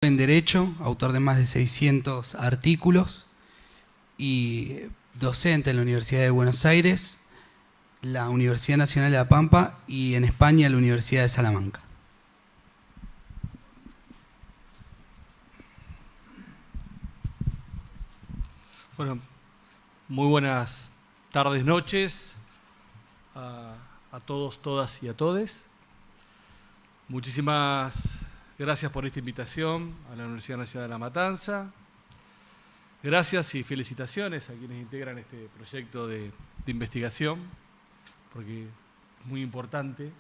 En Derecho, autor de más de 600 artículos y docente en la Universidad de Buenos Aires, la Universidad Nacional de La Pampa y en España la Universidad de Salamanca. Bueno, muy buenas tardes, noches a todos, todas y a todes. Muchísimas gracias por esta invitación a la Universidad Nacional de La Matanza. Gracias y felicitaciones a quienes integran este proyecto de investigación, porque es muy importante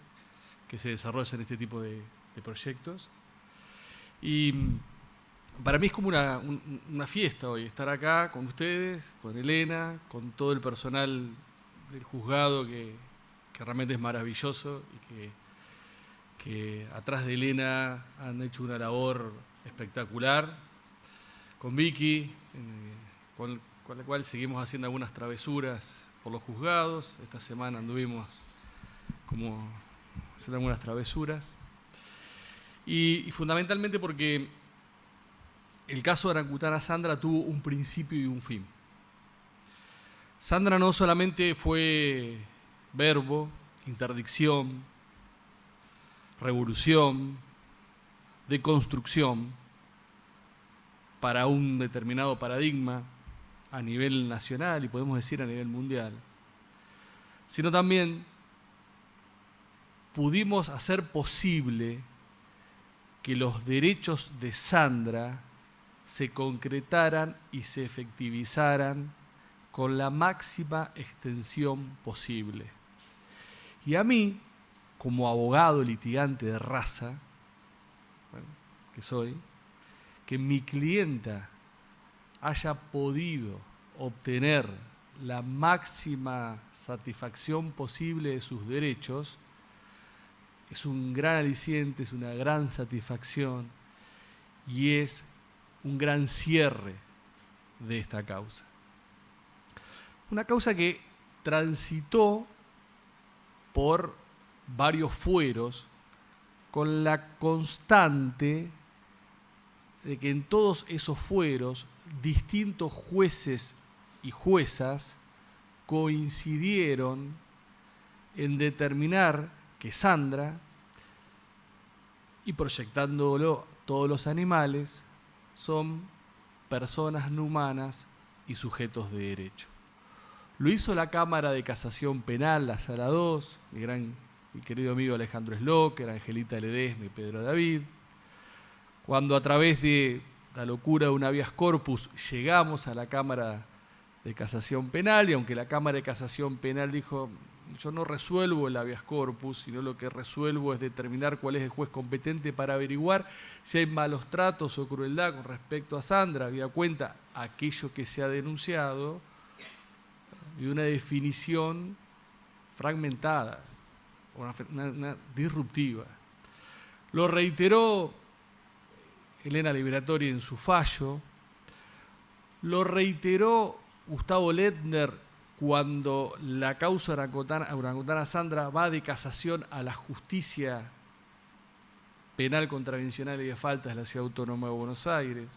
que se desarrollen este tipo de proyectos. Y para mí es como una fiesta hoy, estar acá con ustedes, con Elena, con todo el personal del juzgado que realmente es maravilloso y que atrás de Elena han hecho una labor espectacular, con Vicky, con la cual seguimos haciendo algunas travesuras por los juzgados. Esta semana anduvimos como haciendo algunas travesuras. Y fundamentalmente porque el caso de Orangutana Sandra tuvo un principio y un fin. Sandra no solamente fue verbo, interdicción, revolución, deconstrucción para un determinado paradigma a nivel nacional y podemos decir a nivel mundial, sino también pudimos hacer posible que los derechos de Sandra se concretaran y se efectivizaran con la máxima extensión posible. Y a mí, como abogado litigante de raza, que soy, que mi clienta haya podido obtener la máxima satisfacción posible de sus derechos, es un gran aliciente, es una gran satisfacción y es un gran cierre de esta causa. Una causa que transitó por varios fueros con la constante de que en todos esos fueros distintos jueces y juezas coincidieron en determinar que Sandra, y proyectándolo todos los animales, son personas no humanas y sujetos de derecho. Lo hizo la Cámara de Casación Penal, la Sala 2, mi querido amigo Alejandro Slocker, Angelita Ledesma y Pedro David. Cuando a través de la locura de un habeas corpus llegamos a la Cámara de Casación Penal, y aunque la Cámara de Casación Penal dijo: yo no resuelvo el habeas corpus, sino lo que resuelvo es determinar cuál es el juez competente para averiguar si hay malos tratos o crueldad con respecto a Sandra, habida cuenta aquello que se ha denunciado, y una definición fragmentada, una disruptiva. Lo reiteró Elena Liberatori en su fallo, lo reiteró Gustavo Lettner cuando la causa Orangutana Sandra va de casación a la justicia penal contravencional y de faltas de la Ciudad Autónoma de Buenos Aires.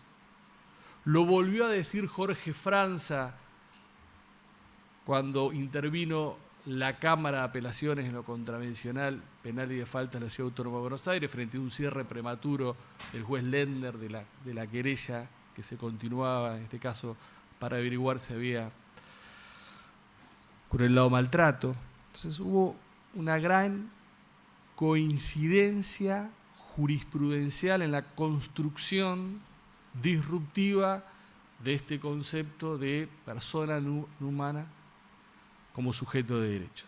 Lo volvió a decir Jorge Franza cuando intervino la Cámara de Apelaciones en lo contravencional, penal y de faltas de la Ciudad Autónoma de Buenos Aires frente a un cierre prematuro del juez Lendner de la querella que se continuaba, en este caso, para averiguar si había crueldad o maltrato. Entonces hubo una gran coincidencia jurisprudencial en la construcción disruptiva de este concepto de persona no humana como sujeto de derechos.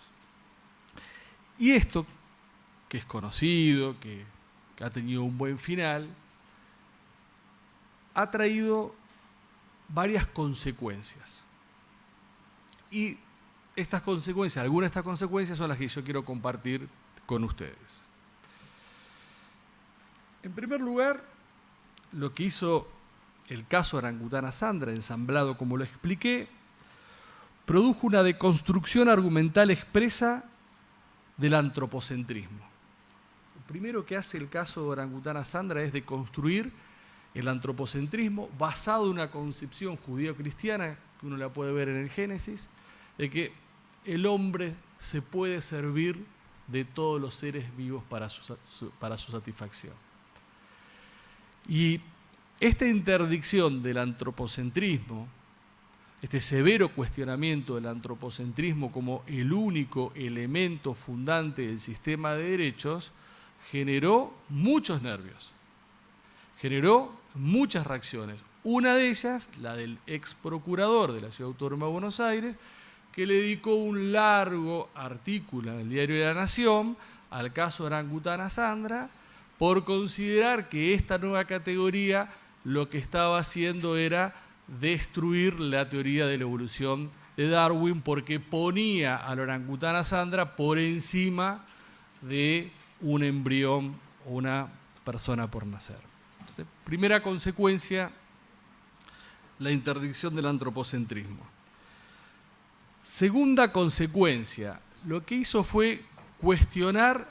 Y esto, que es conocido, que ha tenido un buen final, ha traído varias consecuencias. Y estas consecuencias, algunas de estas consecuencias son las que yo quiero compartir con ustedes. En primer lugar, lo que hizo el caso Orangutana Sandra, ensamblado como lo expliqué, produjo una deconstrucción argumental expresa del antropocentrismo. Lo primero que hace el caso de Orangutana Sandra es deconstruir el antropocentrismo basado en una concepción judío-cristiana, que uno la puede ver en el Génesis, de que el hombre se puede servir de todos los seres vivos para su satisfacción. Y esta interdicción del antropocentrismo, este severo cuestionamiento del antropocentrismo como el único elemento fundante del sistema de derechos, generó muchos nervios, generó muchas reacciones. Una de ellas, la del ex procurador de la Ciudad Autónoma de Buenos Aires, que le dedicó un largo artículo en el Diario de la Nación al caso Orangutana Sandra, por considerar que esta nueva categoría lo que estaba haciendo era destruir la teoría de la evolución de Darwin, porque ponía a la orangutana Sandra por encima de un embrión o una persona por nacer. Entonces, primera consecuencia, la interdicción del antropocentrismo. Segunda consecuencia, lo que hizo fue cuestionar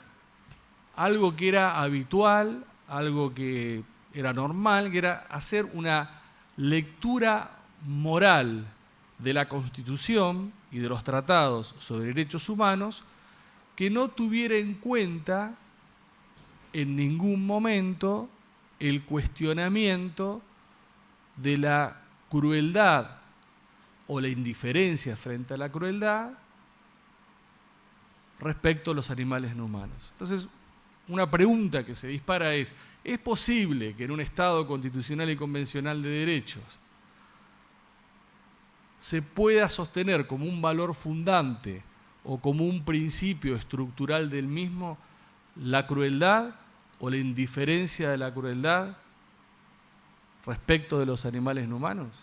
algo que era habitual, algo que era normal, que era hacer una lectura moral de la Constitución y de los tratados sobre derechos humanos que no tuviera en cuenta en ningún momento el cuestionamiento de la crueldad o la indiferencia frente a la crueldad respecto a los animales no humanos. Entonces, una pregunta que se dispara es posible que en un Estado constitucional y convencional de derechos se pueda sostener como un valor fundante o como un principio estructural del mismo la crueldad o la indiferencia de la crueldad respecto de los animales no humanos?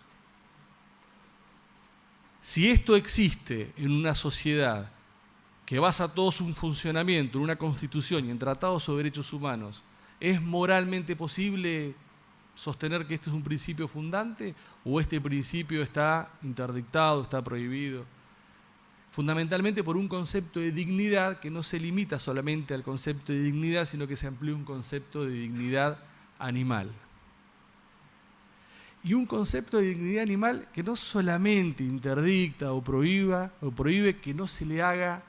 Si esto existe en una sociedad que basa todo su funcionamiento en una constitución y en tratados sobre derechos humanos, ¿es moralmente posible sostener que este es un principio fundante o este principio está interdictado, está prohibido? Fundamentalmente por un concepto de dignidad que no se limita solamente al concepto de dignidad, sino que se amplía un concepto de dignidad animal. Y un concepto de dignidad animal que no solamente interdicta o prohíbe que no se le haga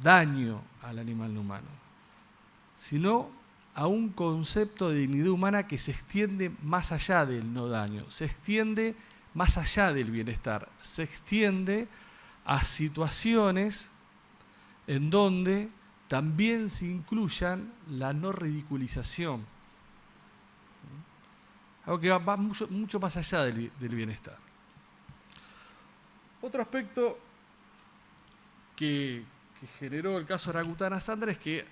daño al animal no humano, sino a un concepto de dignidad humana que se extiende más allá del no daño, se extiende más allá del bienestar, se extiende a situaciones en donde también se incluyan la no ridiculización, algo que va mucho más allá del bienestar. Otro aspecto que generó el caso Orangutana Sandra es que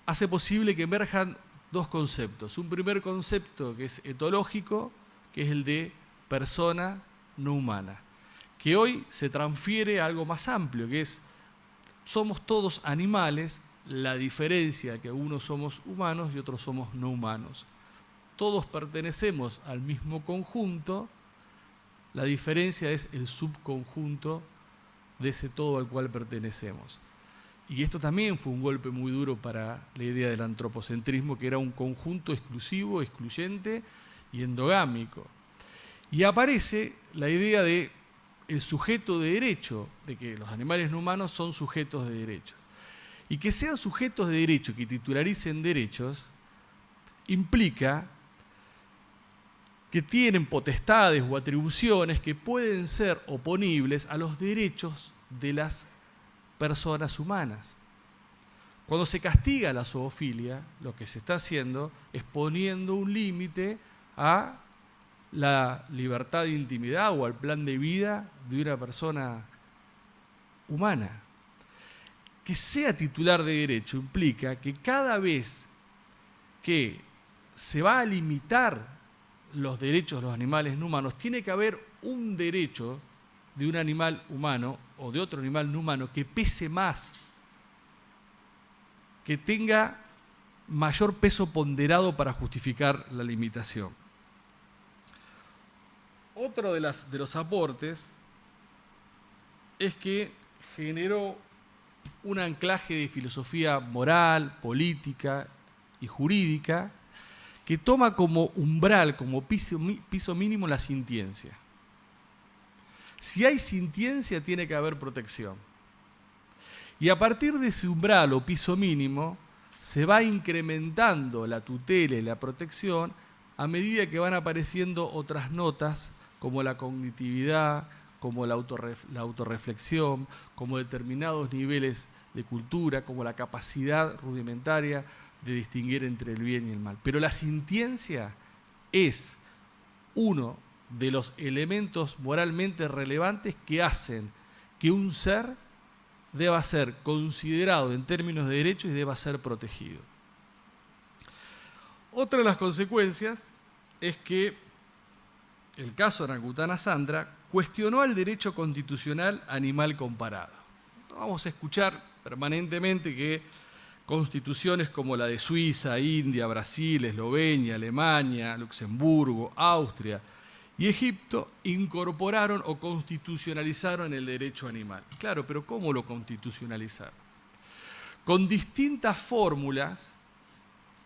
hace posible que emerjan dos conceptos. Un primer concepto que es etológico, que es el de persona no humana, que hoy se transfiere a algo más amplio, que es somos todos animales, la diferencia que unos somos humanos y otros somos no humanos. Todos pertenecemos al mismo conjunto, la diferencia es el subconjunto de ese todo al cual pertenecemos. Y esto también fue un golpe muy duro para la idea del antropocentrismo, que era un conjunto exclusivo, excluyente y endogámico. Y aparece la idea de el sujeto de derecho, de que los animales no humanos son sujetos de derecho. Y que sean sujetos de derecho, que titularicen derechos, implica que tienen potestades o atribuciones que pueden ser oponibles a los derechos de las personas humanas. Cuando se castiga la zoofilia, lo que se está haciendo es poniendo un límite a la libertad de intimidad o al plan de vida de una persona humana. Que sea titular de derecho implica que cada vez que se va a limitar los derechos de los animales no humanos, tiene que haber un derecho de un animal humano o de otro animal no humano que pese más, que tenga mayor peso ponderado para justificar la limitación. Otro de los aportes es que generó un anclaje de filosofía moral, política y jurídica que toma como umbral, como piso mínimo la sintiencia. Si hay sintiencia, tiene que haber protección. Y a partir de ese umbral o piso mínimo, se va incrementando la tutela y la protección a medida que van apareciendo otras notas, como la cognitividad, como la autorreflexión, como determinados niveles de cultura, como la capacidad rudimentaria de distinguir entre el bien y el mal. Pero la sintiencia es uno de los elementos moralmente relevantes que hacen que un ser deba ser considerado en términos de derechos y deba ser protegido. Otra de las consecuencias es que el caso Orangutana Sandra cuestionó el derecho constitucional animal comparado. Vamos a escuchar permanentemente que constituciones como la de Suiza, India, Brasil, Eslovenia, Alemania, Luxemburgo, Austria y Egipto incorporaron o constitucionalizaron el derecho animal. Claro, pero ¿cómo lo constitucionalizaron? Con distintas fórmulas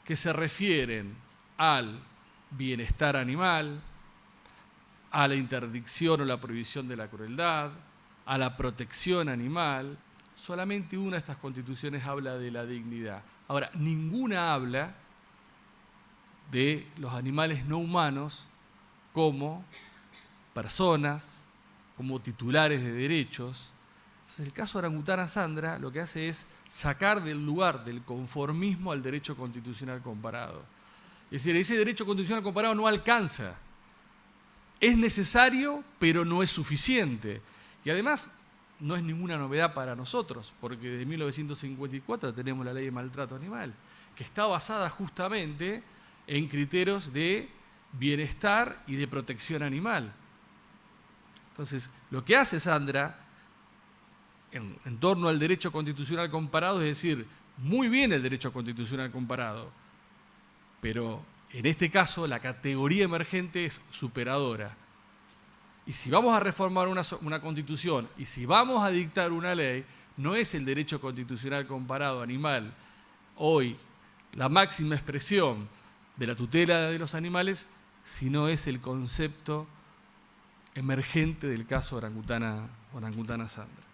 que se refieren al bienestar animal, a la interdicción o la prohibición de la crueldad, a la protección animal. Solamente una de estas constituciones habla de la dignidad. Ahora, ninguna habla de los animales no humanos como personas, como titulares de derechos. Entonces, el caso Orangutana Sandra lo que hace es sacar del lugar del conformismo al derecho constitucional comparado. Es decir, ese derecho constitucional comparado no alcanza. Es necesario, pero no es suficiente. Y además, no es ninguna novedad para nosotros, porque desde 1954 tenemos la ley de maltrato animal, que está basada justamente en criterios de bienestar y de protección animal. Entonces, lo que hace Sandra en torno al derecho constitucional comparado es decir, muy bien el derecho constitucional comparado, pero en este caso la categoría emergente es superadora. Y si vamos a reformar una constitución y si vamos a dictar una ley, no es el derecho constitucional comparado animal hoy la máxima expresión de la tutela de los animales, sino es el concepto emergente del caso Orangutana Sandra.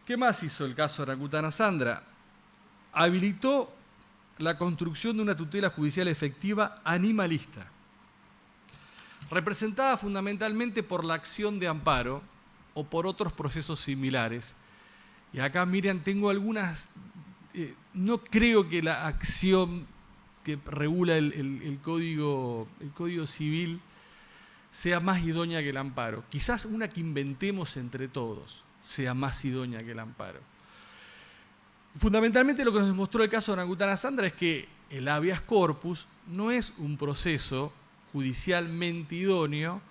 ¿Qué más hizo el caso Orangutana Sandra? Habilitó la construcción de una tutela judicial efectiva animalista, representada fundamentalmente por la acción de amparo o por otros procesos similares. Y acá, Miriam, tengo algunas... no creo que la acción que regula el Código Civil sea más idónea que el amparo. Quizás una que inventemos entre todos sea más idónea que el amparo. Fundamentalmente lo que nos demostró el caso de Orangutana Sandra es que el habeas corpus no es un proceso judicialmente idóneo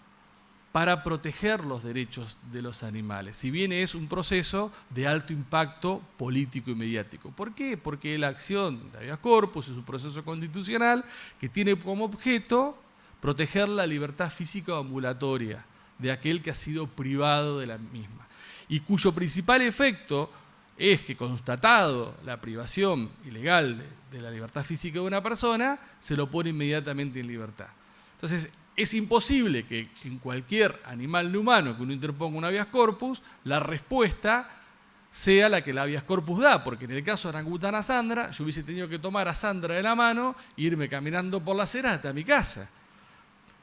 para proteger los derechos de los animales, si bien es un proceso de alto impacto político y mediático. ¿Por qué? Porque la acción de habeas corpus es un proceso constitucional que tiene como objeto proteger la libertad física o ambulatoria de aquel que ha sido privado de la misma, y cuyo principal efecto es que, constatado la privación ilegal de la libertad física de una persona, se lo pone inmediatamente en libertad. Entonces, es imposible que en cualquier animal no humano que uno interponga un habeas corpus, la respuesta sea la que el habeas corpus da, porque en el caso de Orangutana Sandra, yo hubiese tenido que tomar a Sandra de la mano e irme caminando por la acera hasta mi casa.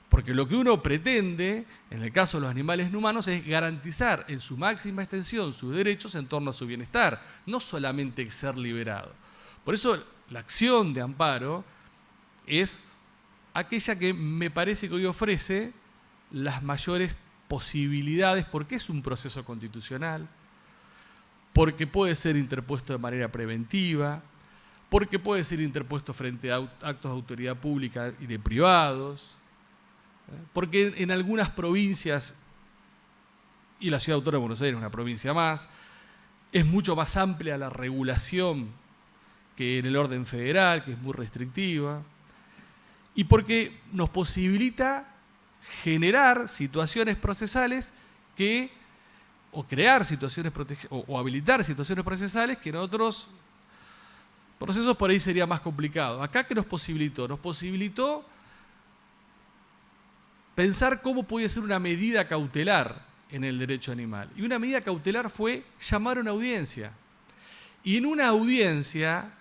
Porque lo que uno pretende, en el caso de los animales no humanos, es garantizar en su máxima extensión sus derechos en torno a su bienestar, no solamente ser liberado. Por eso la acción de amparo es aquella que me parece que hoy ofrece las mayores posibilidades, porque es un proceso constitucional, porque puede ser interpuesto de manera preventiva, porque puede ser interpuesto frente a actos de autoridad pública y de privados, porque en algunas provincias, y la Ciudad Autónoma de Buenos Aires es una provincia más, es mucho más amplia la regulación que en el orden federal, que es muy restrictiva, y porque nos posibilita generar situaciones procesales o crear situaciones o habilitar situaciones procesales que en otros Procesos por ahí sería más complicado. Acá, ¿qué nos posibilitó? Nos posibilitó pensar cómo podía ser una medida cautelar en el derecho animal. Y una medida cautelar fue llamar a una audiencia. Y en una audiencia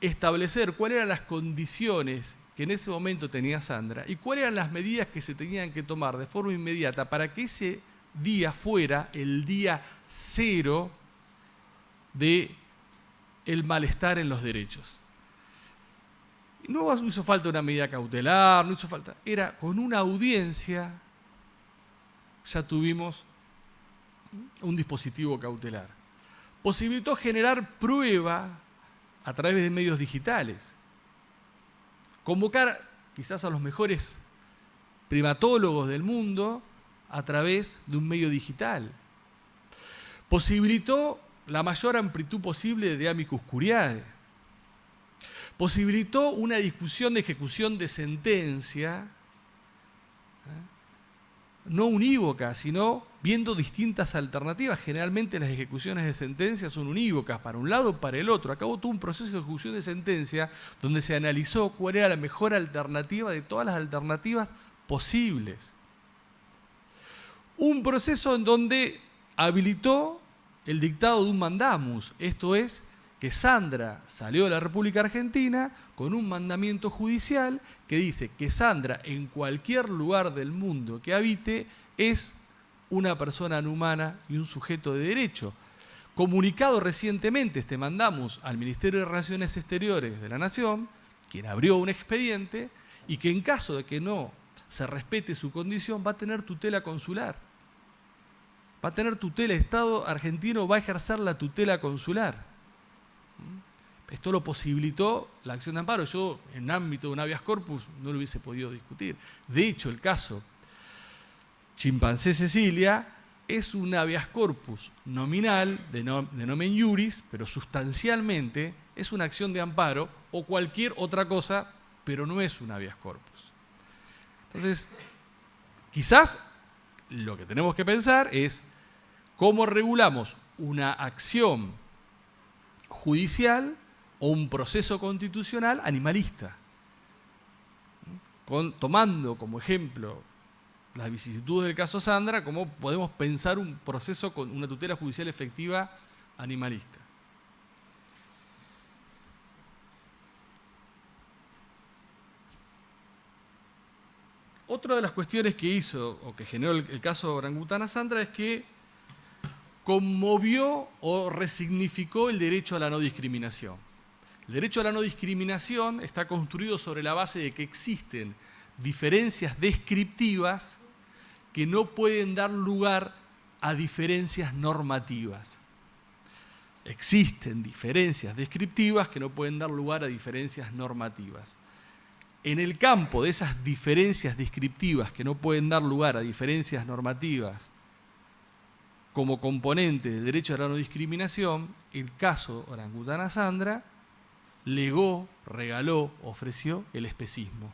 establecer cuáles eran las condiciones que en ese momento tenía Sandra y cuáles eran las medidas que se tenían que tomar de forma inmediata para que ese día fuera el día cero del malestar en los derechos. No hizo falta una medida cautelar, no hizo falta. Era con una audiencia, ya tuvimos un dispositivo cautelar. Posibilitó generar prueba a través de medios digitales. Convocar quizás a los mejores primatólogos del mundo a través de un medio digital. Posibilitó la mayor amplitud posible de amicus curiae. Posibilitó una discusión de ejecución de sentencia, no unívoca, sino viendo distintas alternativas. Generalmente las ejecuciones de sentencia son unívocas, para un lado o para el otro. Acá hubo todo un proceso de ejecución de sentencia donde se analizó cuál era la mejor alternativa de todas las alternativas posibles. Un proceso en donde habilitó el dictado de un mandamus, esto es, que Sandra salió de la República Argentina con un mandamiento judicial que dice que Sandra en cualquier lugar del mundo que habite es una persona no humana y un sujeto de derecho. Comunicado recientemente este mandamus al Ministerio de Relaciones Exteriores de la Nación, quien abrió un expediente y que en caso de que no se respete su condición va a tener tutela consular. Va a tener tutela, el Estado argentino va a ejercer la tutela consular. Esto lo posibilitó la acción de amparo. Yo, en el ámbito de un habeas corpus, no lo hubiese podido discutir. De hecho, el caso Chimpancé Cecilia es un habeas corpus nominal, de nomen iuris, pero sustancialmente es una acción de amparo o cualquier otra cosa, pero no es un habeas corpus. Entonces, quizás lo que tenemos que pensar es cómo regulamos una acción judicial o un proceso constitucional animalista, tomando como ejemplo las vicisitudes del caso Sandra, cómo podemos pensar un proceso con una tutela judicial efectiva animalista. Otra de las cuestiones que hizo o que generó el caso Orangutana Sandra es que conmovió o resignificó el derecho a la no discriminación. El derecho a la no discriminación está construido sobre la base de que existen diferencias descriptivas que no pueden dar lugar a diferencias normativas. Existen diferencias descriptivas que no pueden dar lugar a diferencias normativas. En el campo de esas diferencias descriptivas que no pueden dar lugar a diferencias normativas como componente del derecho a la no discriminación, el caso Orangutana Sandra legó, regaló, ofreció el especismo.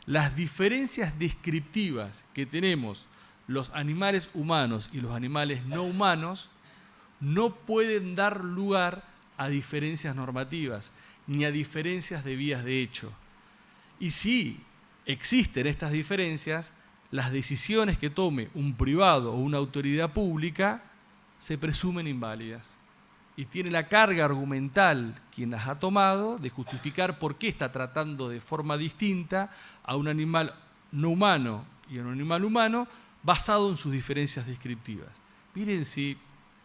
Las diferencias descriptivas que tenemos los animales humanos y los animales no humanos no pueden dar lugar a diferencias normativas ni a diferencias de vías de hecho. Y si existen estas diferencias, las decisiones que tome un privado o una autoridad pública se presumen inválidas. Y tiene la carga argumental quien las ha tomado de justificar por qué está tratando de forma distinta a un animal no humano y a un animal humano basado en sus diferencias descriptivas. Miren si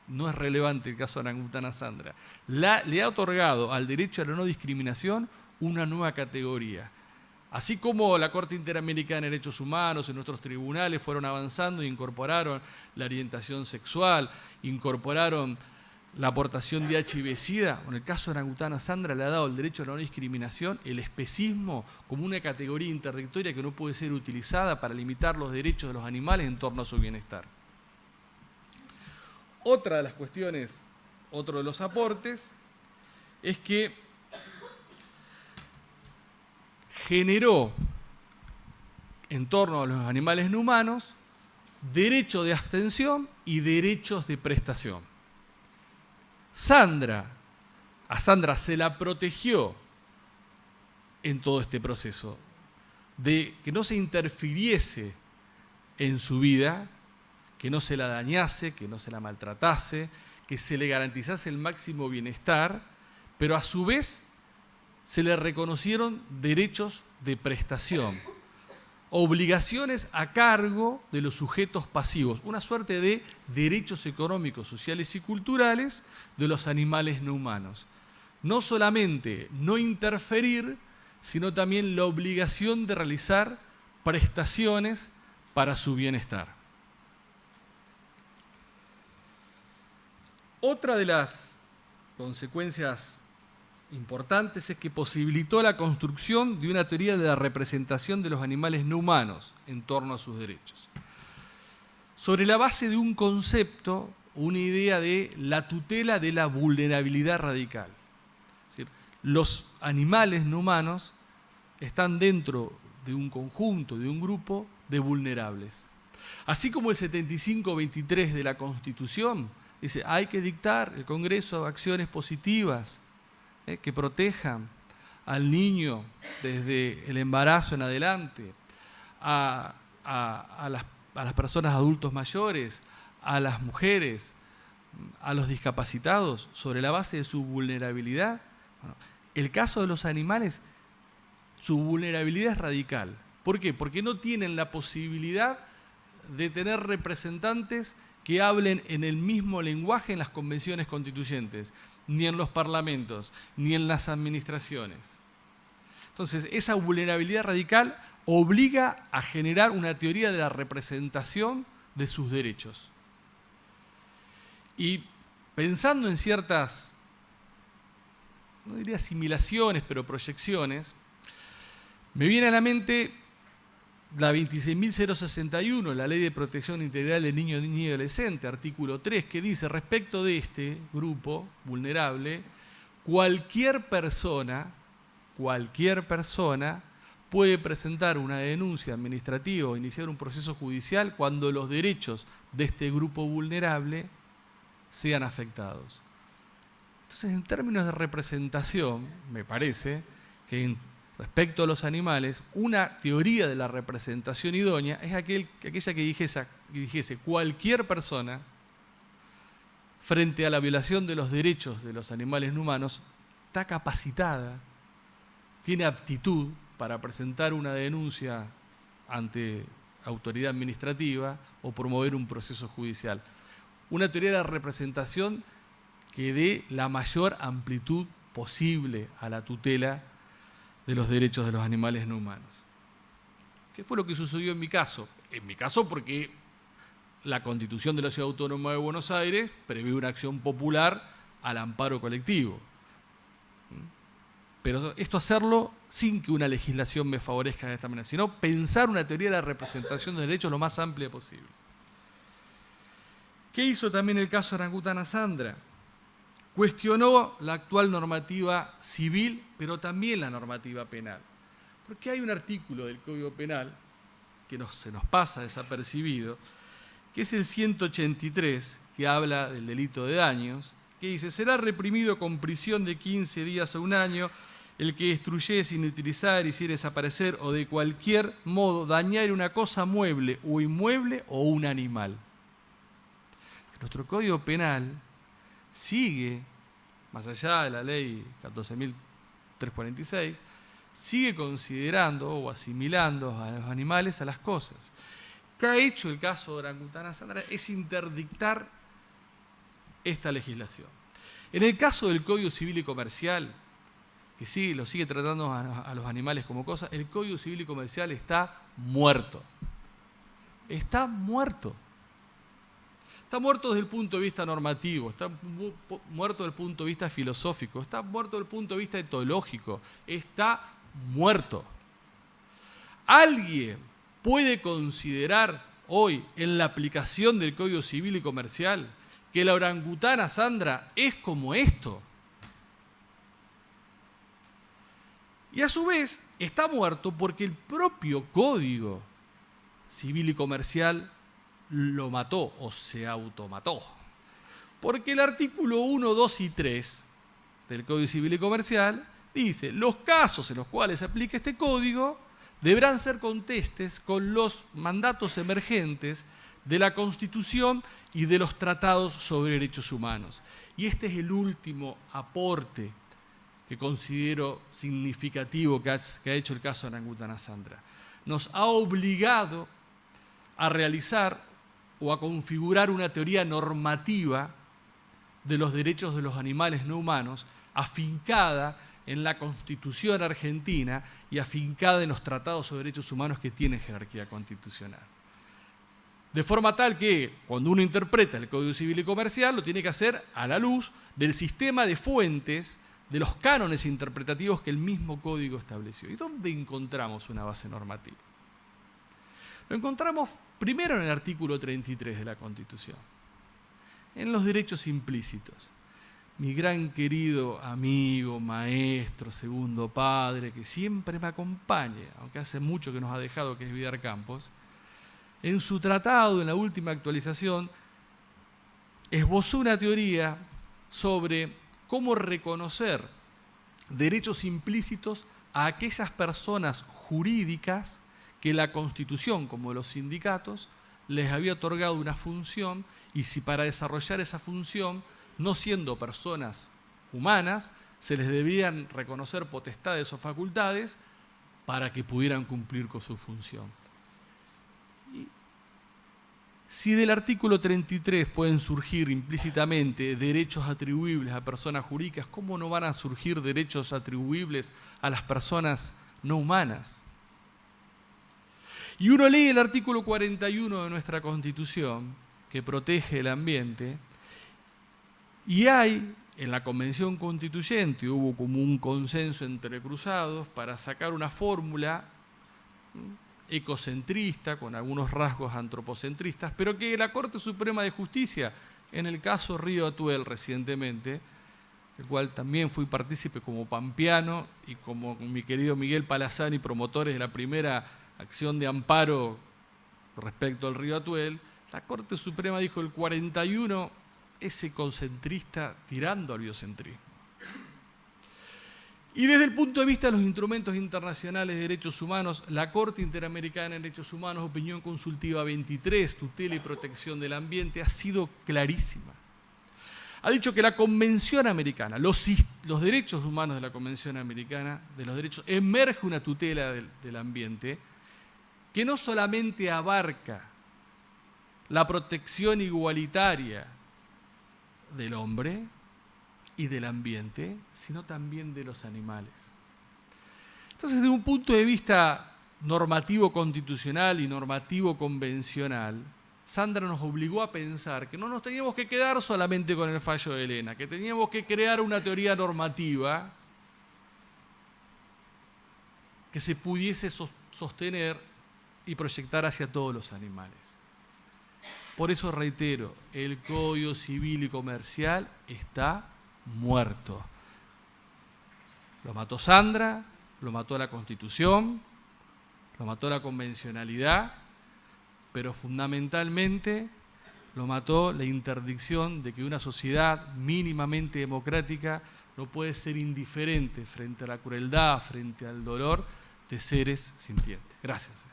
no es relevante el caso de Orangutana Sandra. Le ha otorgado al derecho a la no discriminación una nueva categoría. Así como la Corte Interamericana de Derechos Humanos en nuestros tribunales fueron avanzando e incorporaron la orientación sexual, incorporaron la aportación de HIV-Sida, en el caso de Orangutana Sandra le ha dado el derecho a la no discriminación, el especismo como una categoría interdictoria que no puede ser utilizada para limitar los derechos de los animales en torno a su bienestar. Otra de las cuestiones, otro de los aportes, es que generó en torno a los animales no humanos derecho de abstención y derechos de prestación. Sandra a Sandra se la protegió en todo este proceso, de que no se interfiriese en su vida, que no se la dañase, que no se la maltratase, que se le garantizase el máximo bienestar, pero a su vez se le reconocieron derechos de prestación, obligaciones a cargo de los sujetos pasivos, una suerte de derechos económicos, sociales y culturales de los animales no humanos. No solamente no interferir, sino también la obligación de realizar prestaciones para su bienestar. Otra de las consecuencias importantes es que posibilitó la construcción de una teoría de la representación de los animales no humanos en torno a sus derechos, sobre la base de un concepto, una idea de la tutela de la vulnerabilidad radical. Es decir, los animales no humanos están dentro de un conjunto, de un grupo de vulnerables. Así como el 75-23 de la Constitución dice, hay que dictar el Congreso acciones positivas que protejan al niño desde el embarazo en adelante, a las personas adultos mayores, a las mujeres, a los discapacitados, sobre la base de su vulnerabilidad. Bueno, el caso de los animales, su vulnerabilidad es radical. ¿Por qué? Porque no tienen la posibilidad de tener representantes que hablen en el mismo lenguaje en las convenciones constituyentes, ni en los parlamentos, ni en las administraciones. Entonces, esa vulnerabilidad radical obliga a generar una teoría de la representación de sus derechos. Y pensando en ciertas, no diría asimilaciones, pero proyecciones, me viene a la mente la 26.061, la Ley de Protección Integral de Niño, Niña y Adolescente, artículo 3, que dice, respecto de este grupo vulnerable, cualquier persona puede presentar una denuncia administrativa o iniciar un proceso judicial cuando los derechos de este grupo vulnerable sean afectados. Entonces, en términos de representación, me parece que respecto a los animales, una teoría de la representación idónea es aquella que dijese cualquier persona frente a la violación de los derechos de los animales no humanos está capacitada, tiene aptitud para presentar una denuncia ante autoridad administrativa o promover un proceso judicial. Una teoría de la representación que dé la mayor amplitud posible a la tutela de los derechos de los animales no humanos. ¿Qué fue lo que sucedió en mi caso? En mi caso porque la Constitución de la Ciudad Autónoma de Buenos Aires prevé una acción popular al amparo colectivo. Pero esto hacerlo sin que una legislación me favorezca de esta manera, sino pensar una teoría de la representación de derechos lo más amplia posible. ¿Qué hizo también el caso Orangutana Sandra? Cuestionó la actual normativa civil, pero también la normativa penal. Porque hay un artículo del Código Penal que se nos pasa desapercibido, que es el 183, que habla del delito de daños, que dice, será reprimido con prisión de 15 días a un año el que destruyese, inutilizar, hiciera desaparecer o de cualquier modo dañar una cosa mueble o inmueble o un animal. Nuestro Código Penal sigue, más allá de la ley 14.346, sigue considerando o asimilando a los animales a las cosas. ¿Qué ha hecho el caso de Orangutana Sandra? Es interdictar esta legislación. En el caso del Código Civil y Comercial, que lo sigue tratando a los animales como cosas, el Código Civil y Comercial está muerto. Está muerto. Está muerto desde el punto de vista normativo, está muerto desde el punto de vista filosófico, está muerto desde el punto de vista etológico, está muerto. ¿Alguien puede considerar hoy en la aplicación del Código Civil y Comercial que la orangutana Sandra es como esto? Y a su vez está muerto porque el propio Código Civil y Comercial lo mató o se automató. Porque el artículo 1, 2 y 3 del Código Civil y Comercial dice: los casos en los cuales se aplique este código deberán ser contestes con los mandatos emergentes de la Constitución y de los tratados sobre derechos humanos. Y este es el último aporte que considero significativo que ha hecho el caso de Orangutana Sandra. Nos ha obligado a realizar o a configurar una teoría normativa de los derechos de los animales no humanos, afincada en la Constitución argentina y afincada en los tratados sobre derechos humanos que tienen jerarquía constitucional. De forma tal que, cuando uno interpreta el Código Civil y Comercial, lo tiene que hacer a la luz del sistema de fuentes, de los cánones interpretativos que el mismo Código estableció. ¿Y dónde encontramos una base normativa? Lo encontramos primero en el artículo 33 de la Constitución, en los derechos implícitos. Mi gran querido amigo, maestro, segundo padre, que siempre me acompaña, aunque hace mucho que nos ha dejado, que es Vidar Campos, en su tratado, en la última actualización, esbozó una teoría sobre cómo reconocer derechos implícitos a aquellas personas jurídicas que la Constitución, como los sindicatos, les había otorgado una función, y si para desarrollar esa función, no siendo personas humanas, se les deberían reconocer potestades o facultades para que pudieran cumplir con su función. Si del artículo 33 pueden surgir implícitamente derechos atribuibles a personas jurídicas, ¿cómo no van a surgir derechos atribuibles a las personas no humanas? Y uno lee el artículo 41 de nuestra Constitución, que protege el ambiente, y hay, en la Convención Constituyente, hubo como un consenso entre cruzados para sacar una fórmula ecocentrista, con algunos rasgos antropocentristas, pero que la Corte Suprema de Justicia, en el caso Río Atuel recientemente, el cual también fui partícipe como pampeano y como mi querido Miguel Palazani, promotores de la primera acción de amparo respecto al Río Atuel, la Corte Suprema dijo: el 41 es ecocentrista tirando al biocentrismo. Y desde el punto de vista de los instrumentos internacionales de derechos humanos, la Corte Interamericana de Derechos Humanos, opinión consultiva 23, tutela y protección del ambiente, ha sido clarísima. Ha dicho que la Convención Americana, los derechos humanos de la Convención Americana de los Derechos, emerge una tutela del ambiente que no solamente abarca la protección igualitaria del hombre y del ambiente, sino también de los animales. Entonces, desde un punto de vista normativo constitucional y normativo convencional, Sandra nos obligó a pensar que no nos teníamos que quedar solamente con el fallo de Elena, que teníamos que crear una teoría normativa que se pudiese sostener y proyectar hacia todos los animales. Por eso reitero, el Código Civil y Comercial está muerto. Lo mató Sandra, lo mató la Constitución, lo mató la convencionalidad, pero fundamentalmente lo mató la interdicción de que una sociedad mínimamente democrática no puede ser indiferente frente a la crueldad, frente al dolor de seres sintientes. Gracias.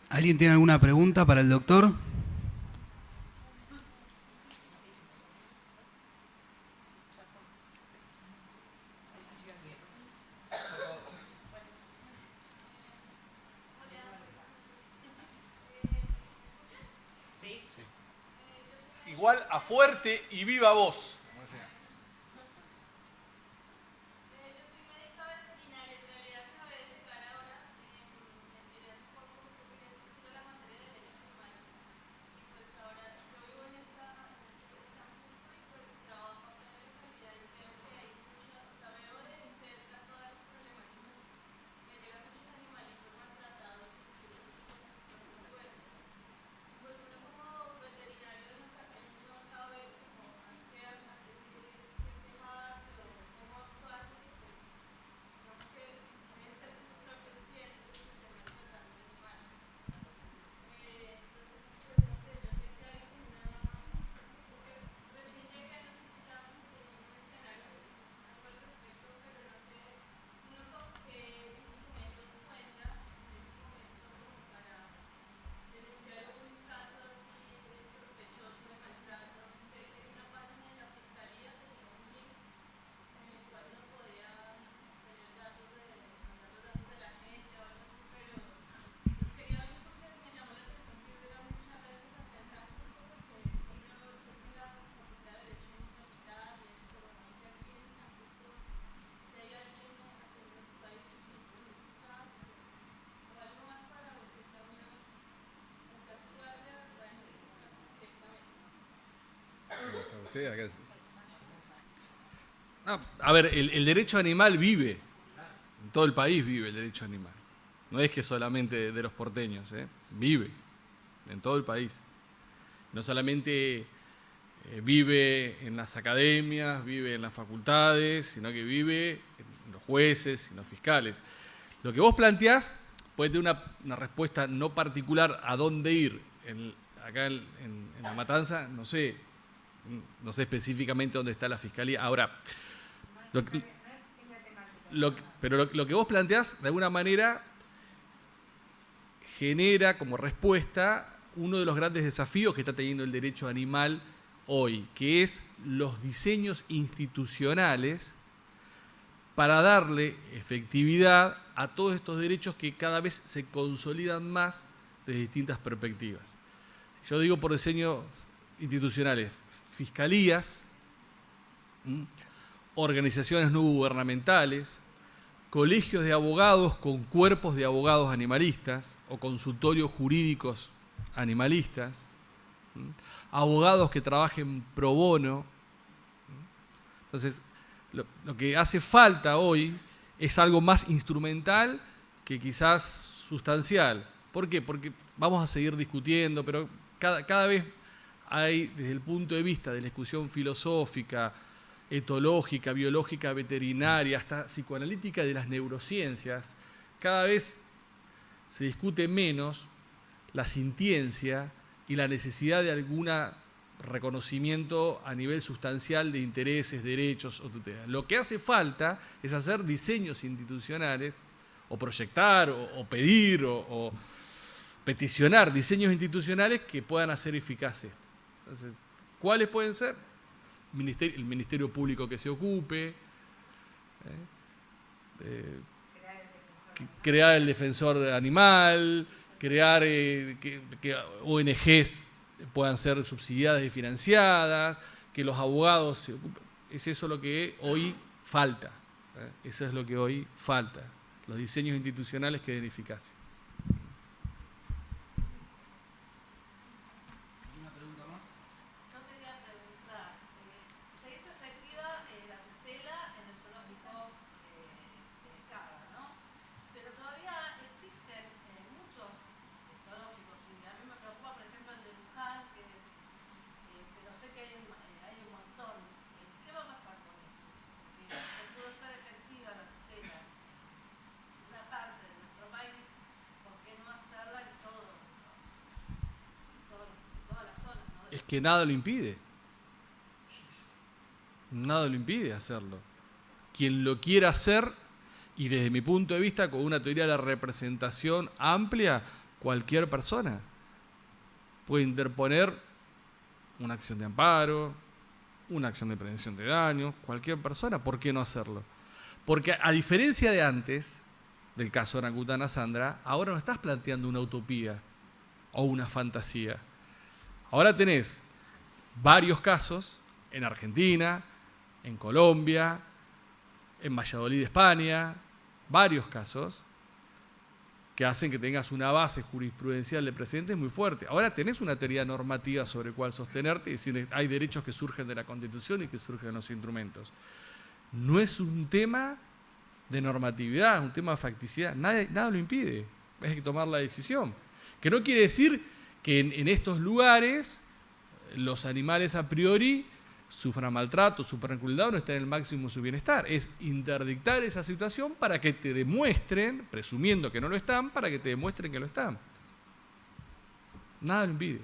¿Alguien tiene alguna pregunta para el doctor? Igual a fuerte y viva voz. Sí, acá sí. No, a ver, el derecho animal vive. En todo el país vive el derecho animal. No es que solamente de los porteños, vive en todo el país. No solamente vive en las academias, vive en las facultades, sino que vive en los jueces y los fiscales. Lo que vos planteás puede tener una respuesta no particular a dónde ir. Acá en La Matanza, no sé específicamente dónde está la fiscalía. Ahora, pero lo que vos planteás, de alguna manera, genera como respuesta uno de los grandes desafíos que está teniendo el derecho animal hoy, que es los diseños institucionales para darle efectividad a todos estos derechos que cada vez se consolidan más desde distintas perspectivas. Yo digo por diseños institucionales, fiscalías, organizaciones no gubernamentales, colegios de abogados con cuerpos de abogados animalistas o consultorios jurídicos animalistas, abogados que trabajen pro bono. Entonces, lo que hace falta hoy es algo más instrumental que quizás sustancial. ¿Por qué? Porque vamos a seguir discutiendo, pero cada vez hay, desde el punto de vista de la discusión filosófica, etológica, biológica, veterinaria, hasta psicoanalítica de las neurociencias, cada vez se discute menos la sintiencia y la necesidad de algún reconocimiento a nivel sustancial de intereses, derechos o tutelas. Lo que hace falta es hacer diseños institucionales, o proyectar, o pedir, o peticionar diseños institucionales que puedan hacer eficaz esto. Entonces, ¿cuáles pueden ser? El Ministerio Público que se ocupe, crear el defensor animal, crear que ONGs puedan ser subsidiadas y financiadas, que los abogados se ocupen. Es eso lo que hoy falta. Eso es lo que hoy falta. Los diseños institucionales que den eficacia. Es que nada lo impide. Nada lo impide hacerlo. Quien lo quiera hacer, y desde mi punto de vista, con una teoría de la representación amplia, cualquier persona puede interponer una acción de amparo, una acción de prevención de daños, cualquier persona, ¿por qué no hacerlo? Porque a diferencia de antes, del caso de Orangutana Sandra, ahora no estás planteando una utopía o una fantasía. Ahora tenés varios casos en Argentina, en Colombia, en Valladolid, España, varios casos que hacen que tengas una base jurisprudencial de precedentes muy fuerte. Ahora tenés una teoría normativa sobre cuál sostenerte, y decir, hay derechos que surgen de la Constitución y que surgen de los instrumentos. No es un tema de normatividad, es un tema de facticidad. Nada lo impide. Hay que tomar la decisión. Que no quiere decir que en estos lugares los animales a priori sufran maltrato, sufran crueldad, no estén en el máximo de su bienestar. Es interdictar esa situación para que te demuestren, presumiendo que no lo están, para que te demuestren que lo están. Nada lo impide.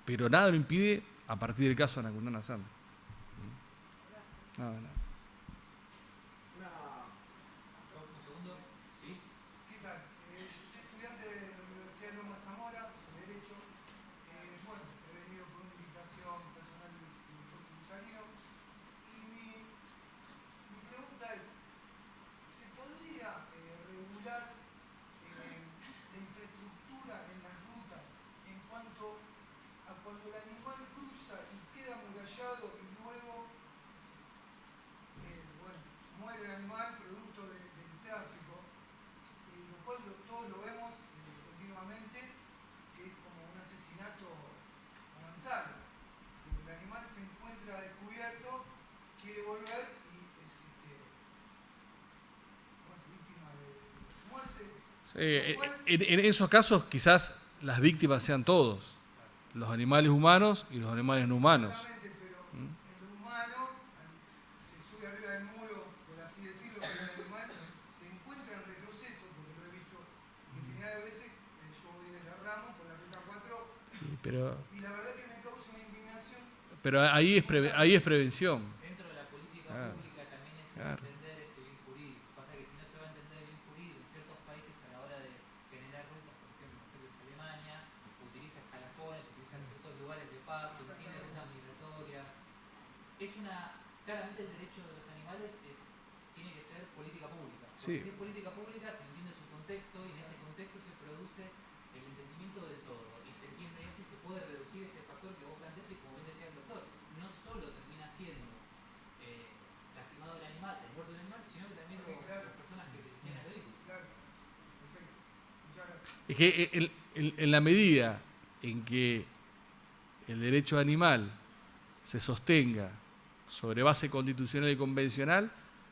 Pero nada lo impide a partir del caso de Orangutana Sandra. Nada. En esos casos quizás las víctimas sean todos, los animales humanos y los animales no humanos. Exactamente, pero el humano se sube arriba del muro, por así decirlo, pero el animal se encuentra en retroceso, porque lo he visto infinidad de veces. Yo voy desde Ramos por la ruta 4 y la verdad que me causa una indignación. Pero ahí es prevención. Dentro de la política pública también es entender este bien jurídico. Pasa que si no se va a entender el bien jurídico en ciertos países a la hora de generar rutas, por ejemplo, es Alemania, utiliza escalafones, utiliza ciertos lugares de paso, tiene rutas migratorias. Claramente el derecho de los animales tiene que ser política pública. Porque si es política pública se entiende su contexto y en ese contexto se produce el entendimiento del todo. Y se entiende esto y se puede reducir este factor que vos planteás y como bien decía el doctor, no solo termina siendo lastimado el animal, el muerto del animal, sino que también las personas que dirigían el vehículo. Claro, perfecto. Muchas gracias. Es que en la medida en que el derecho animal se sostenga sobre base constitucional y convencional,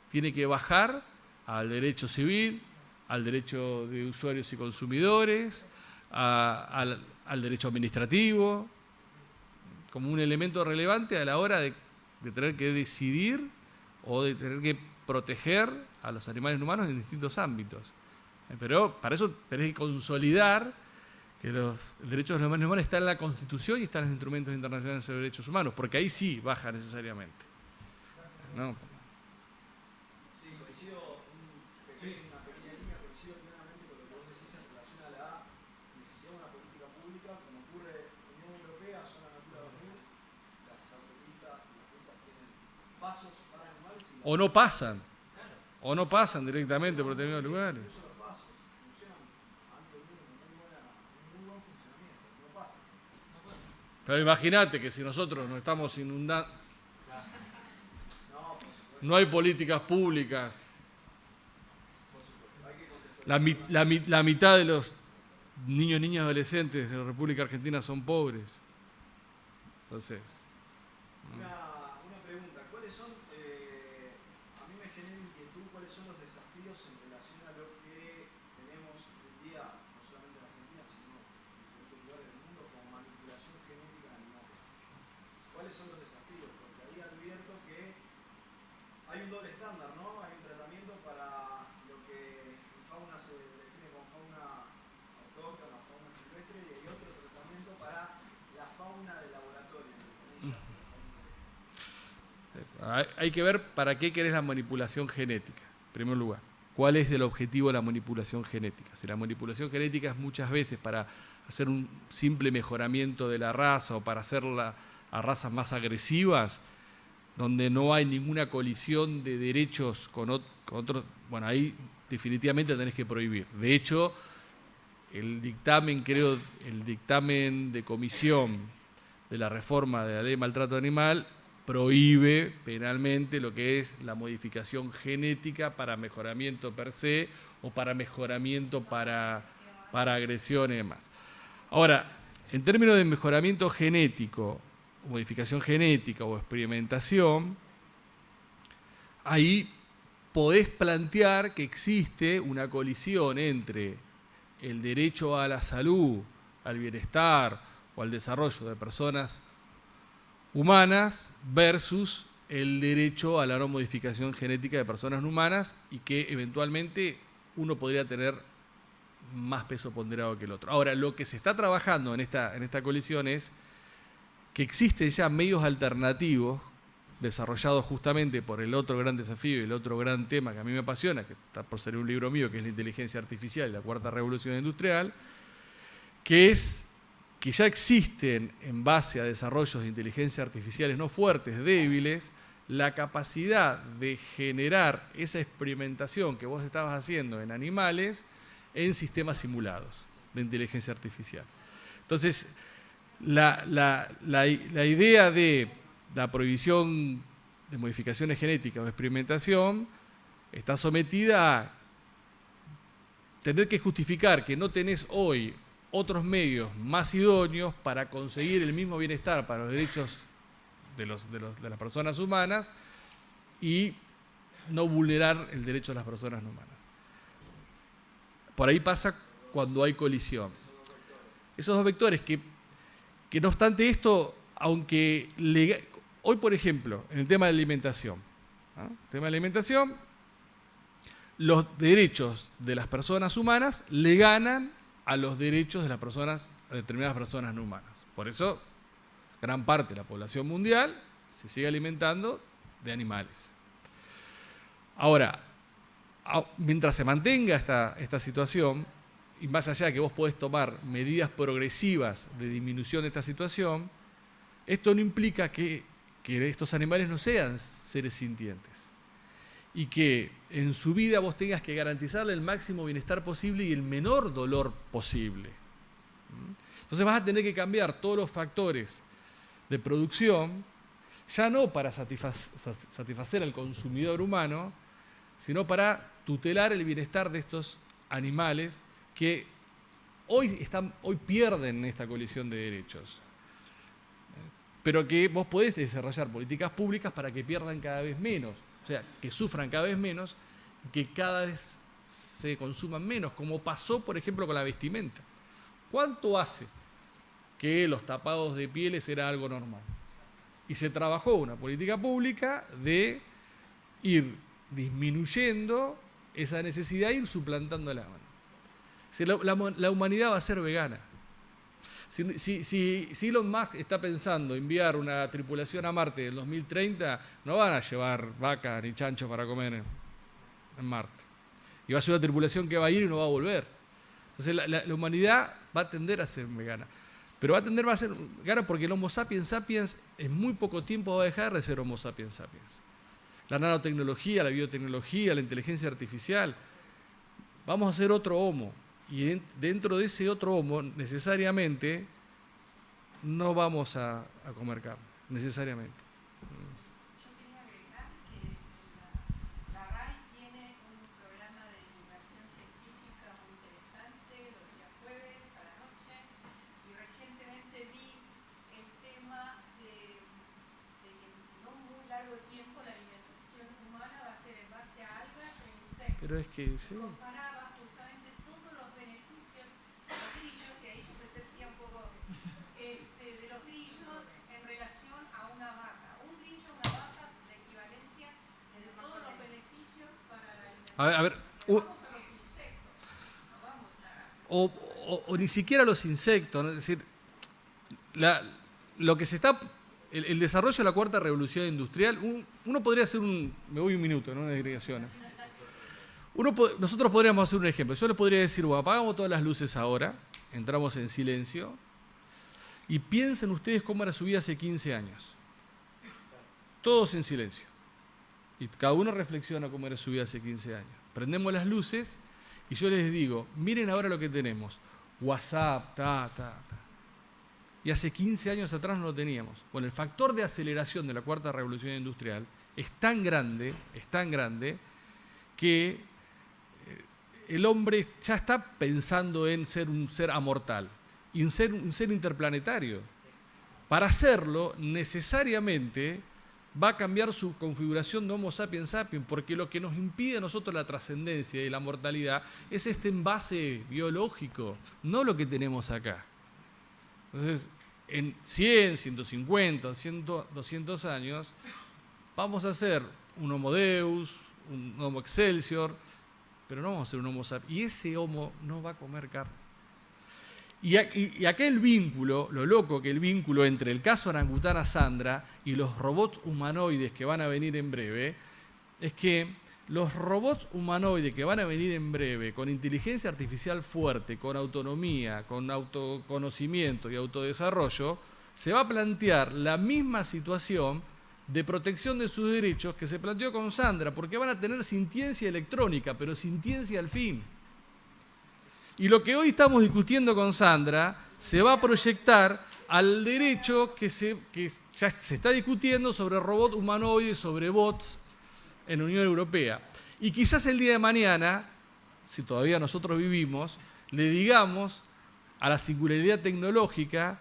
tiene que bajar al derecho civil, al derecho de usuarios y consumidores, al derecho administrativo, como un elemento relevante a la hora de tener que decidir o de tener que proteger a los animales humanos en distintos ámbitos. Pero para eso tenés que consolidar que el derecho de los animales humanos está en la Constitución y está en los instrumentos internacionales sobre derechos humanos, porque ahí sí baja necesariamente. ¿No? Sí, coincido, una pequeña línea, coincido plenamente con lo que vos decís en relación a la necesidad de una política pública, como ocurre en la Unión Europea, zona Natura 2000, las autopistas y las rutas tienen pasos para animales. O no pasan directamente por determinados lugares. Incluso los pasos funcionan ante un muy buen funcionamiento, no pasan. Pero imagínate que si nosotros no estamos inundando, no hay políticas públicas, la mitad de los niños y adolescentes de la República Argentina son pobres. Entonces, Una pregunta, ¿cuáles son, a mí me genera inquietud, cuáles son los desafíos en relación a lo que tenemos hoy en día, no solamente en Argentina, sino en diferentes lugares del mundo, como manipulación genética de animales? ¿Cuáles son los desafíos? Porque ahí advierto que hay un doble estándar, ¿no? Hay un tratamiento para lo que en fauna se define como fauna autóctona, fauna silvestre, y hay otro tratamiento para la fauna de laboratorio. hay que ver para qué querés la manipulación genética, en primer lugar. ¿Cuál es el objetivo de la manipulación genética? Si la manipulación genética es muchas veces para hacer un simple mejoramiento de la raza o para hacerla a razas más agresivas, donde no hay ninguna colisión de derechos con otros, bueno, ahí definitivamente tenés que prohibir. De hecho, el dictamen de comisión de la reforma de la ley de maltrato animal prohíbe penalmente lo que es la modificación genética para mejoramiento per se o para mejoramiento para agresiones y demás. Ahora, en términos de mejoramiento genético, modificación genética o experimentación, ahí podés plantear que existe una colisión entre el derecho a la salud, al bienestar o al desarrollo de personas humanas versus el derecho a la no modificación genética de personas no humanas y que eventualmente uno podría tener más peso ponderado que el otro. Ahora, lo que se está trabajando en esta colisión es que existen ya medios alternativos desarrollados justamente por el otro gran desafío y el otro gran tema que a mí me apasiona, que está por ser un libro mío, que es la inteligencia artificial y la cuarta revolución industrial, que ya existen en base a desarrollos de inteligencia artificiales no fuertes, débiles, la capacidad de generar esa experimentación que vos estabas haciendo en animales en sistemas simulados de inteligencia artificial. Entonces, la idea de la prohibición de modificaciones genéticas o experimentación está sometida a tener que justificar que no tenés hoy otros medios más idóneos para conseguir el mismo bienestar para los derechos de las personas humanas y no vulnerar el derecho de las personas no humanas. por ahí pasa cuando hay colisión. Esos dos vectores que no obstante esto, aunque hoy, por ejemplo, en el tema de alimentación, ¿no? El tema de alimentación, los derechos de las personas humanas le ganan a los derechos de las personas, a determinadas personas no humanas. Por eso, gran parte de la población mundial se sigue alimentando de animales. Ahora, mientras se mantenga esta situación, y más allá de que vos podés tomar medidas progresivas de disminución de esta situación, esto no implica que estos animales no sean seres sintientes y que en su vida vos tengas que garantizarle el máximo bienestar posible y el menor dolor posible. Entonces vas a tener que cambiar todos los factores de producción, ya no para satisfacer al consumidor humano, sino para tutelar el bienestar de estos animales que hoy pierden esta colisión de derechos, pero que vos podés desarrollar políticas públicas para que pierdan cada vez menos, o sea, que sufran cada vez menos, que cada vez se consuman menos, como pasó, por ejemplo, con la vestimenta. ¿Cuánto hace que los tapados de pieles era algo normal? Y se trabajó una política pública de ir disminuyendo esa necesidad e ir suplantándola. La humanidad va a ser vegana. Si Elon Musk está pensando enviar una tripulación a Marte en 2030, no van a llevar vaca ni chancho para comer en Marte. Y va a ser una tripulación que va a ir y no va a volver. Entonces la humanidad va a tender a ser vegana. Pero va a tender a ser vegana porque el Homo sapiens sapiens en muy poco tiempo va a dejar de ser Homo sapiens sapiens. La nanotecnología, la biotecnología, la inteligencia artificial, vamos a ser otro Homo. Y dentro de ese otro Homo, necesariamente, no vamos a comer carne, necesariamente. Yo quería agregar que la RAI tiene un programa de divulgación científica muy interesante los días jueves a la noche, y recientemente vi el tema de que en no muy largo tiempo la alimentación humana va a ser en base a algas e insectos. Pero es que sí. Comparaba justamente todos los beneficios de los grillos, y ahí yo me sentía un poco de los grillos en relación a una vaca. Un grillo, una vaca, la equivalencia de todos los beneficios para la alimentación. A ver, Vamos a los insectos, no vamos a... o ni siquiera los insectos, ¿no? Es decir, lo que se está... El desarrollo de la cuarta revolución industrial, uno podría hacer me voy un minuto, ¿no? Una agregación. Nosotros podríamos hacer un ejemplo. Yo les podría decir, bueno, apagamos todas las luces ahora, entramos en silencio, y piensen ustedes cómo era su vida hace 15 años. Todos en silencio. Y cada uno reflexiona cómo era su vida hace 15 años. Prendemos las luces y yo les digo, miren ahora lo que tenemos. WhatsApp, Y hace 15 años atrás no lo teníamos. Bueno, el factor de aceleración de la cuarta revolución industrial es tan grande que el hombre ya está pensando en ser un ser amortal y un ser interplanetario. Para hacerlo, necesariamente va a cambiar su configuración de Homo sapiens sapiens, porque lo que nos impide a nosotros la trascendencia y la mortalidad es este envase biológico, no lo que tenemos acá. Entonces, en 100, 150, 200 años, vamos a ser un Homo Deus, un Homo Excelsior, pero no vamos a ser un Homo sapiens. Y ese Homo no va a comer carne. Y aquel vínculo, lo loco que el vínculo entre el caso Orangutana Sandra y los robots humanoides que van a venir en breve, es que los robots humanoides que van a venir en breve, con inteligencia artificial fuerte, con autonomía, con autoconocimiento y autodesarrollo, se va a plantear la misma situación de protección de sus derechos que se planteó con Sandra, porque van a tener sintiencia electrónica, pero sintiencia al fin. Y lo que hoy estamos discutiendo con Sandra se va a proyectar al derecho que ya se está discutiendo sobre robots humanoides, sobre bots en la Unión Europea. Y quizás el día de mañana, si todavía nosotros vivimos, le digamos a la singularidad tecnológica,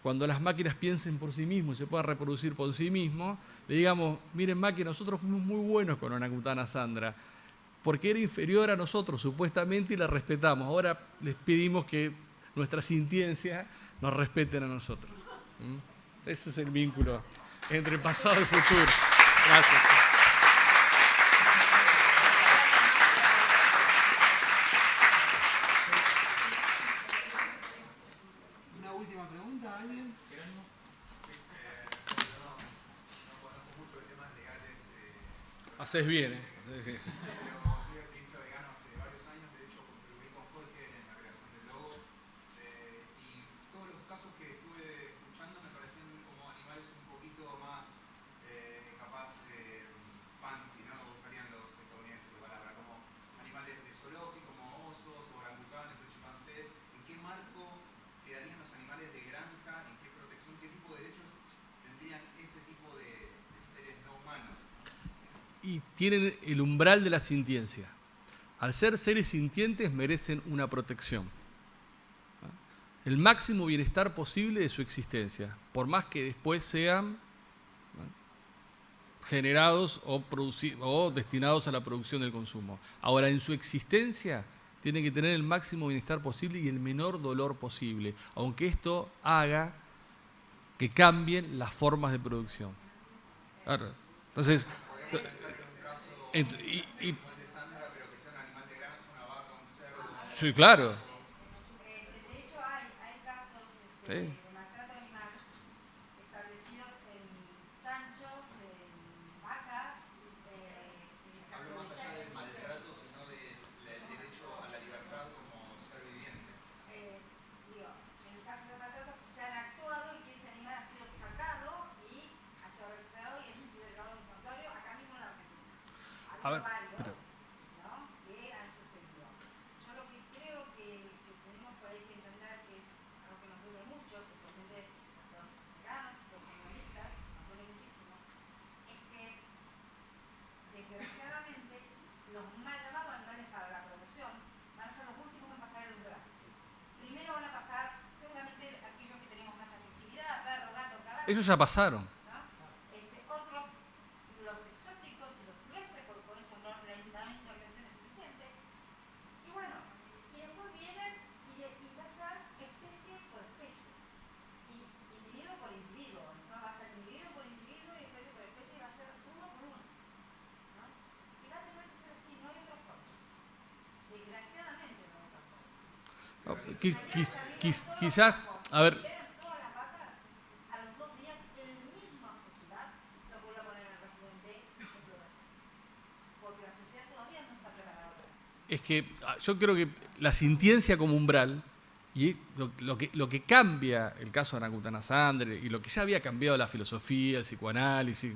cuando las máquinas piensen por sí mismos y se puedan reproducir por sí mismos, le digamos, miren máquinas, nosotros fuimos muy buenos con Orangutana Sandra, porque era inferior a nosotros supuestamente y la respetamos. Ahora les pedimos que nuestra sintiencia nos respeten a nosotros. Ese es el vínculo entre pasado y futuro. Gracias. Una última pregunta, ¿alguien? Haces bien, ¿eh? Haces bien. Pero soy activista vegano hace varios años, de hecho contribuí con Jorge en la creación del logo y todos los casos que estuve escuchando me parecían como animales un poquito más capaz fancy, ¿no? Me gustarían los estadounidenses de palabra, como animales de zoológico, como osos, orangutanes o chimpancés. ¿En qué marco quedarían los animales de granja? ¿En qué protección? ¿Qué tipo de derechos tendrían ese tipo de seres no humanos? Y tienen el umbral de la sintiencia. Al ser seres sintientes merecen una protección. El máximo bienestar posible de su existencia, por más que después sean generados o destinados a la producción del consumo. Ahora, en su existencia tienen que tener el máximo bienestar posible y el menor dolor posible, aunque esto haga que cambien las formas de producción. Claro. Entonces, sí, claro. De hecho, hay casos Sí. de maltrato animal establecidos en chanchos, en vacas, Hablo más allá del maltrato, sino del derecho a la libertad como ser viviente. digo, en el caso de maltrato se han actuado y que ese animal ha sido sacado y ha sido registrado y ha sido llevado a un santuario acá mismo en la Argentina. A ver, Varios, pero- ¿no? Que han sucedido. Yo lo que creo que tenemos por ahí que entender, que es algo que nos duele mucho, especialmente los veganos, los animalistas, nos duele muchísimo, es que desgraciadamente los mal llamados animales para la producción van a ser los últimos en pasar el umbral. Primero van a pasar seguramente aquellos que tenemos más afectividad, perro, gato, caballo. Ellos ya pasaron. ¿No? Otros, los exóticos y los silvestres, por eso no la intervención es suficiente. Y bueno, y después vienen y va a ser especie por especie. Y individuo por individuo. Encima va a ser individuo por individuo y especie por especie y va a ser uno por uno. ¿No? Y va a tener que ser así, no hay otra forma. Desgraciadamente no hay otra forma. Quizás, a ver, Todas las vacas, a los 2 días, en la misma sociedad, lo vuelve a poner en el régimen de explotación. Porque la sociedad todavía no está preparada para eso. es que yo creo que la sintiencia como umbral, y lo que cambia el caso de Orangutana Sandre, y lo que ya había cambiado la filosofía, el psicoanálisis,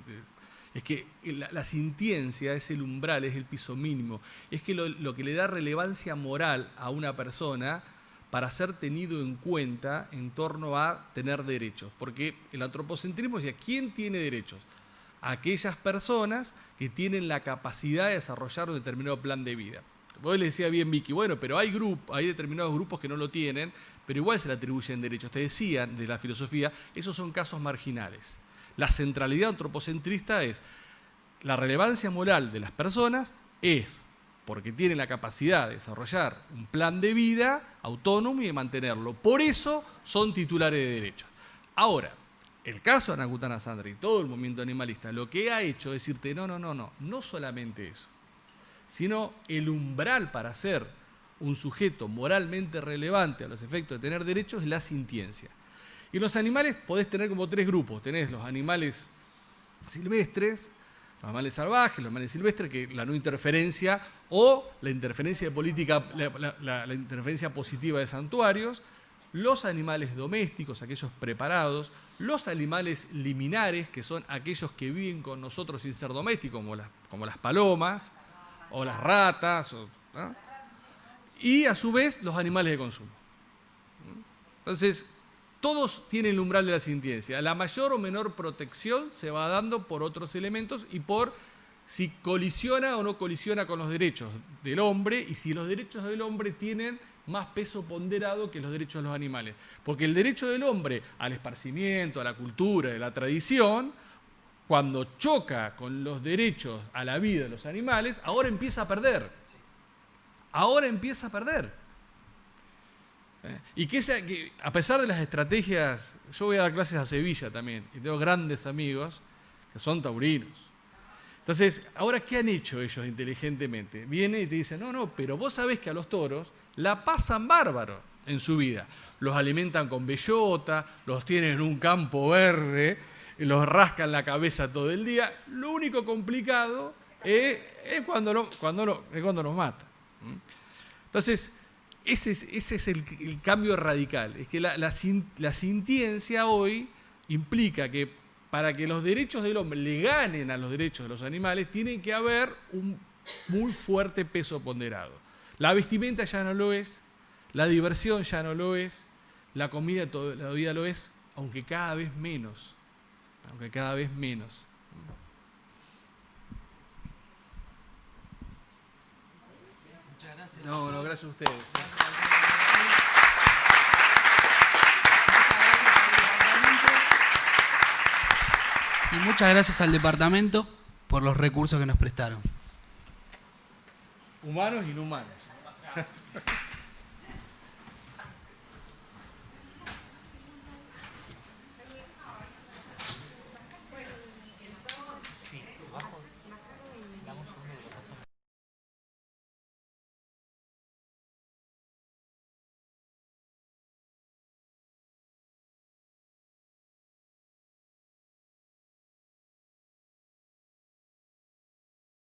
es que la sintiencia es el umbral, es el piso mínimo, es que lo que le da relevancia moral a una persona para ser tenido en cuenta en torno a tener derechos. Porque el antropocentrismo decía, ¿quién tiene derechos? Aquellas personas que tienen la capacidad de desarrollar un determinado plan de vida. Vos le decía bien Vicky, bueno, pero hay determinados grupos que no lo tienen, pero igual se le atribuyen derechos. Te decían de la filosofía, esos son casos marginales. La centralidad antropocentrista es la relevancia moral de las personas es porque tienen la capacidad de desarrollar un plan de vida autónomo y de mantenerlo. Por eso son titulares de derechos. Ahora, el caso de Orangutana Sandra y todo el movimiento animalista lo que ha hecho es decirte, no solamente eso, sino el umbral para ser un sujeto moralmente relevante a los efectos de tener derechos es la sintiencia. Y los animales podés tener como 3 grupos. Tenés los animales silvestres, los animales salvajes, los animales silvestres, que la no interferencia o la interferencia de política, la interferencia positiva de santuarios, los animales domésticos, aquellos preparados, los animales liminares, que son aquellos que viven con nosotros sin ser domésticos, como las palomas o las ratas, ¿no? Y a su vez los animales de consumo. Entonces, todos tienen el umbral de la sintiencia. La mayor o menor protección se va dando por otros elementos y por si colisiona o no colisiona con los derechos del hombre y si los derechos del hombre tienen más peso ponderado que los derechos de los animales. Porque el derecho del hombre al esparcimiento, a la cultura, a la tradición, cuando choca con los derechos a la vida de los animales, ahora empieza a perder. Ahora empieza a perder. Y que a pesar de las estrategias, yo voy a dar clases a Sevilla también, y tengo grandes amigos que son taurinos. Entonces, ahora, ¿qué han hecho ellos inteligentemente? Vienen y te dicen, no, pero vos sabés que a los toros la pasan bárbaro en su vida. Los alimentan con bellota, los tienen en un campo verde, los rascan la cabeza todo el día. Lo único complicado es cuando los matan. Entonces, ese es el cambio radical. Es que la sintiencia hoy implica que para que los derechos del hombre le ganen a los derechos de los animales, tiene que haber un muy fuerte peso ponderado. La vestimenta ya no lo es, la diversión ya no lo es, la comida todavía lo es, aunque cada vez menos. Aunque cada vez menos. Muchas gracias. No, gracias a ustedes. Y muchas gracias al departamento por los recursos que nos prestaron. Humanos y no humanos.